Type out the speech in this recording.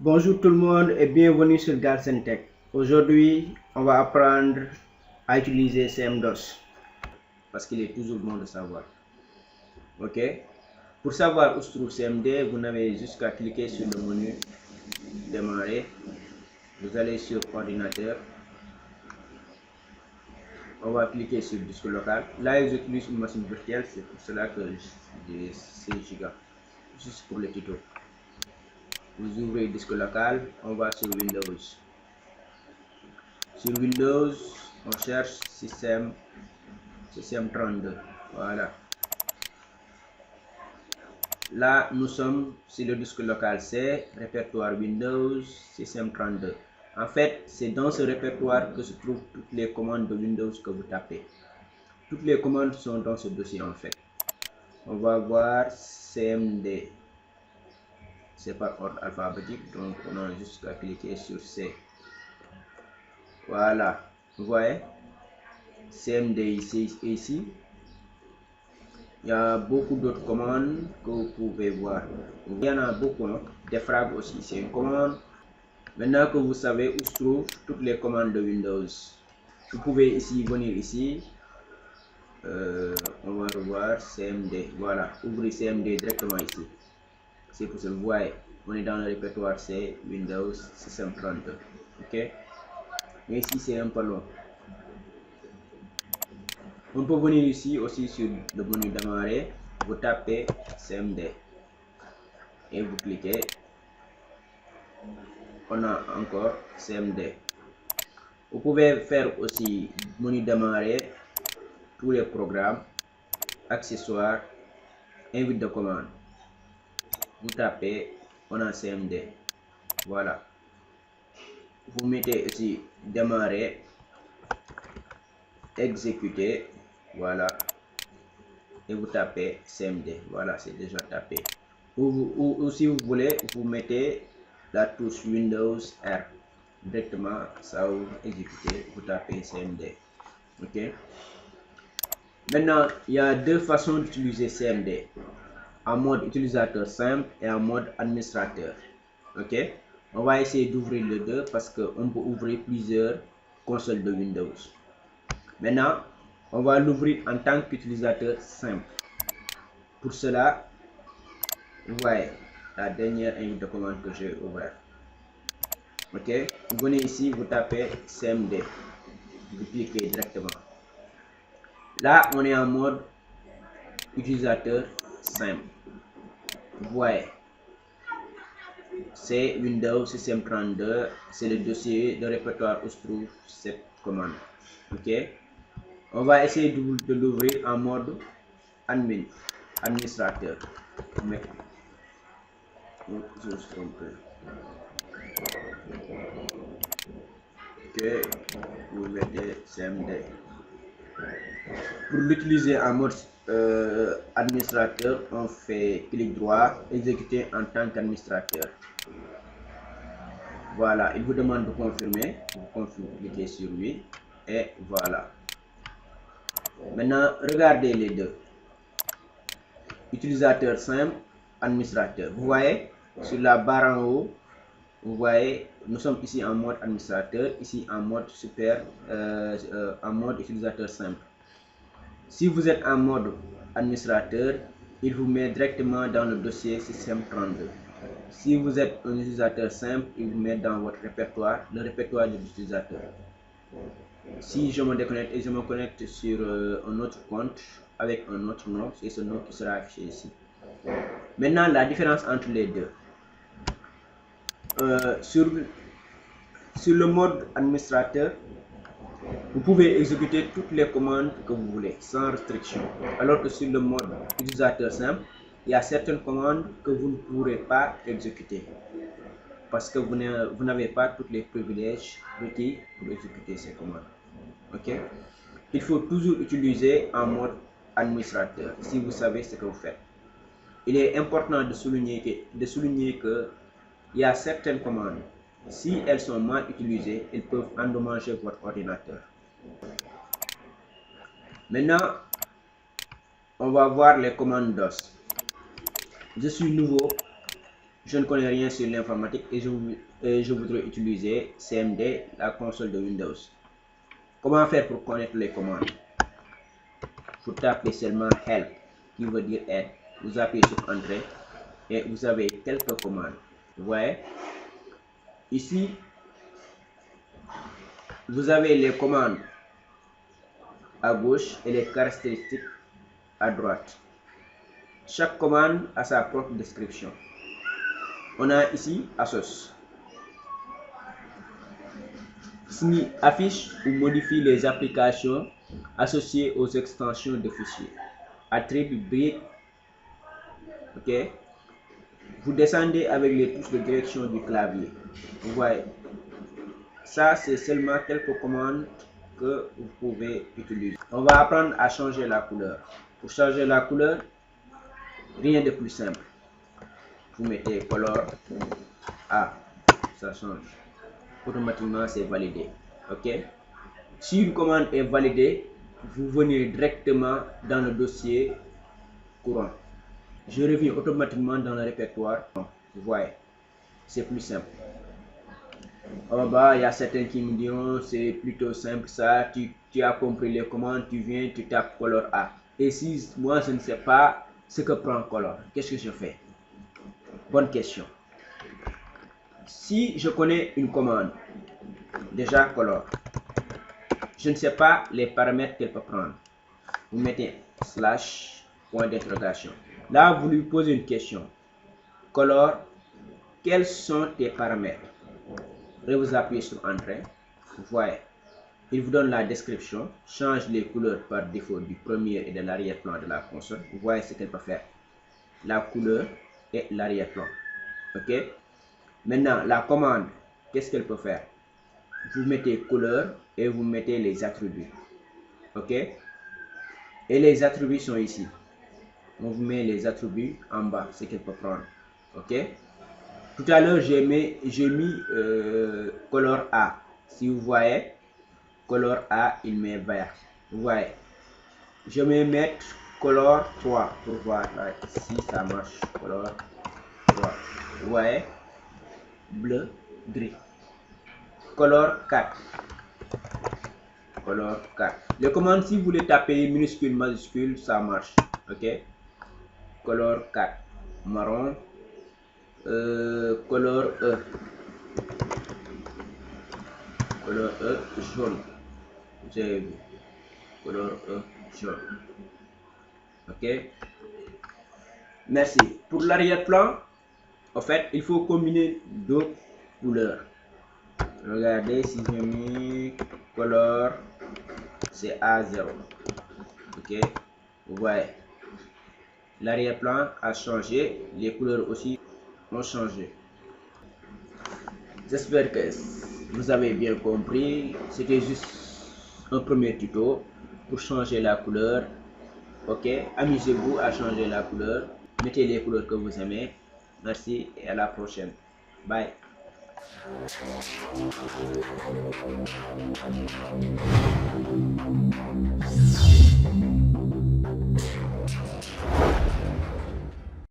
Bonjour tout le monde et bienvenue sur Galsen Tech. Aujourd'hui, on va apprendre à utiliser CMDOS parce qu'il est toujours bon de savoir. Ok? Pour savoir où se trouve CMD, vous n'avez juste qu'à cliquer sur le menu Démarrer. Vous allez sur Ordinateur. On va cliquer sur disque local. Là, j'utilise une machine virtuelle, c'est pour cela que j'ai 6 Go. Juste pour le tuto. Vous ouvrez disque local, on va sur Windows. Sur Windows, on cherche système 32. Voilà. Là, nous sommes sur le disque local C, répertoire Windows, système 32. En fait, c'est dans ce répertoire que se trouvent toutes les commandes de Windows que vous tapez. Toutes les commandes sont dans ce dossier en fait. On va voir CMD. C'est par ordre alphabétique, donc on a juste à cliquer sur C. Voilà. Vous voyez CMD ici. Il y a beaucoup d'autres commandes que vous pouvez voir. Il y en a beaucoup, hein. Defrag aussi, c'est une commande. Maintenant que vous savez où se trouvent toutes les commandes de Windows, vous pouvez ici venir ici. On va revoir CMD. Voilà, ouvrez CMD directement ici. C'est pour ça que vous voyez, on est dans le répertoire C, Windows, System 32. Ok? Mais ici, c'est un peu long. On peut venir ici aussi sur le menu démarrer, vous tapez CMD et vous cliquez. On a encore CMD. Vous pouvez faire aussi menu démarrer, tous les programmes, accessoires, invite de commande. Vous tapez, on a CMD. Voilà. Vous mettez ici démarrer, exécuter. Voilà. Et vous tapez CMD. Voilà, c'est déjà tapé. Ou si vous voulez, vous mettez la touche Windows R. Directement, ça vous exécuter, vous tapez CMD. Ok. Maintenant, il y a deux façons d'utiliser CMD. En mode utilisateur simple et en mode administrateur. Ok. On va essayer d'ouvrir les deux parce qu'on peut ouvrir plusieurs consoles de Windows. Maintenant, on va l'ouvrir en tant qu'utilisateur simple. Pour cela, vous voyez la dernière invite de commande que j'ai ouverte. Ok, vous venez ici, vous tapez CMD, vous cliquez directement. Là, on est en mode utilisateur simple. Vous voyez, c'est Windows System 32, c'est le dossier de répertoire où se trouve cette commande. Ok, on va essayer de l'ouvrir en mode administrateur. Ok, vous mettez CMD. Pour l'utiliser en mode administrateur, on fait clic droit, exécuter en tant qu'administrateur. Voilà, il vous demande de confirmer, vous cliquez sur oui et voilà. Maintenant, regardez les deux. Utilisateur simple, administrateur. Vous voyez, sur la barre en haut, vous voyez, nous sommes ici en mode administrateur, ici en mode en mode utilisateur simple. Si vous êtes en mode administrateur, il vous met directement dans le dossier système 32. Si vous êtes un utilisateur simple, il vous met dans votre répertoire, le répertoire de l'utilisateur. Si je me déconnecte et je me connecte sur un autre compte avec un autre nom, c'est ce nom qui sera affiché ici. Maintenant, la différence entre les deux. Sur le mode administrateur, vous pouvez exécuter toutes les commandes que vous voulez sans restriction. Alors que sur le mode utilisateur simple, il y a certaines commandes que vous ne pourrez pas exécuter parce que vous n'avez pas tous les privilèges requis pour exécuter ces commandes. Ok? Il faut toujours utiliser en mode administrateur si vous savez ce que vous faites. Il est important de souligner que il y a certaines commandes, si elles sont mal utilisées, elles peuvent endommager votre ordinateur. Maintenant, on va voir les commandes DOS. Je suis nouveau, je ne connais rien sur l'informatique et je voudrais utiliser CMD, la console de Windows. Comment faire pour connaître les commandes? Vous tapez seulement help, qui veut dire aide. Vous appuyez sur entrée et vous avez quelques commandes. Vous voyez? Ici, vous avez les commandes à gauche et les caractéristiques à droite. Chaque commande a sa propre description. On a ici ASOS, qui affiche ou modifie les applications associées aux extensions de fichiers. Attribut break. Ok. Vous descendez avec les touches de direction du clavier. Vous voyez. Ça, c'est seulement quelques commandes que vous pouvez utiliser. On va apprendre à changer la couleur. Pour changer la couleur, rien de plus simple. Vous mettez color A, ça change. Automatiquement, c'est validé. Ok. Si une commande est validée, vous venez directement dans le dossier courant. Je reviens automatiquement dans le répertoire. Vous voyez, c'est plus simple. En bas, il y a certains qui me diront c'est plutôt simple ça. Tu as compris les commandes, tu viens, tu tapes color A. Et si moi je ne sais pas ce que prend color, qu'est-ce que je fais? Bonne question. Si je connais une commande, déjà color, je ne sais pas les paramètres qu'elle peut prendre. Vous mettez slash point d'interrogation. Là, vous lui posez une question. Color, quels sont tes paramètres? Et vous appuyez sur entrée. Vous voyez, il vous donne la description. Change les couleurs par défaut du premier et de l'arrière-plan de la console. Vous voyez ce qu'elle peut faire. La couleur et l'arrière-plan. Ok. Maintenant, la commande, qu'est-ce qu'elle peut faire? Vous mettez couleur et vous mettez les attributs. Ok. Et les attributs sont ici. On vous met les attributs en bas, ce qu'elle peut prendre. Ok. Tout à l'heure, j'ai mis color A. Si vous voyez, color A, il met vert. Vous voyez. Je vais mettre color 3 pour voir si ça marche. Color 3. Vous voyez. Bleu, gris. Color 4. Color 4. Les commandes, si vous voulez taper minuscule, majuscule, ça marche. Ok. Color 4. Marron. Color E. Color E, jaune. J'ai vu. Color E, jaune. Ok. Merci. Pour l'arrière-plan, en fait, il faut combiner deux couleurs. Regardez si je mets color, c'est A0. Ok. Vous voyez. L'arrière-plan a changé. Les couleurs aussi ont changé. J'espère que vous avez bien compris. C'était juste un premier tuto pour changer la couleur. Ok, amusez-vous à changer la couleur. Mettez les couleurs que vous aimez. Merci et à la prochaine. Bye.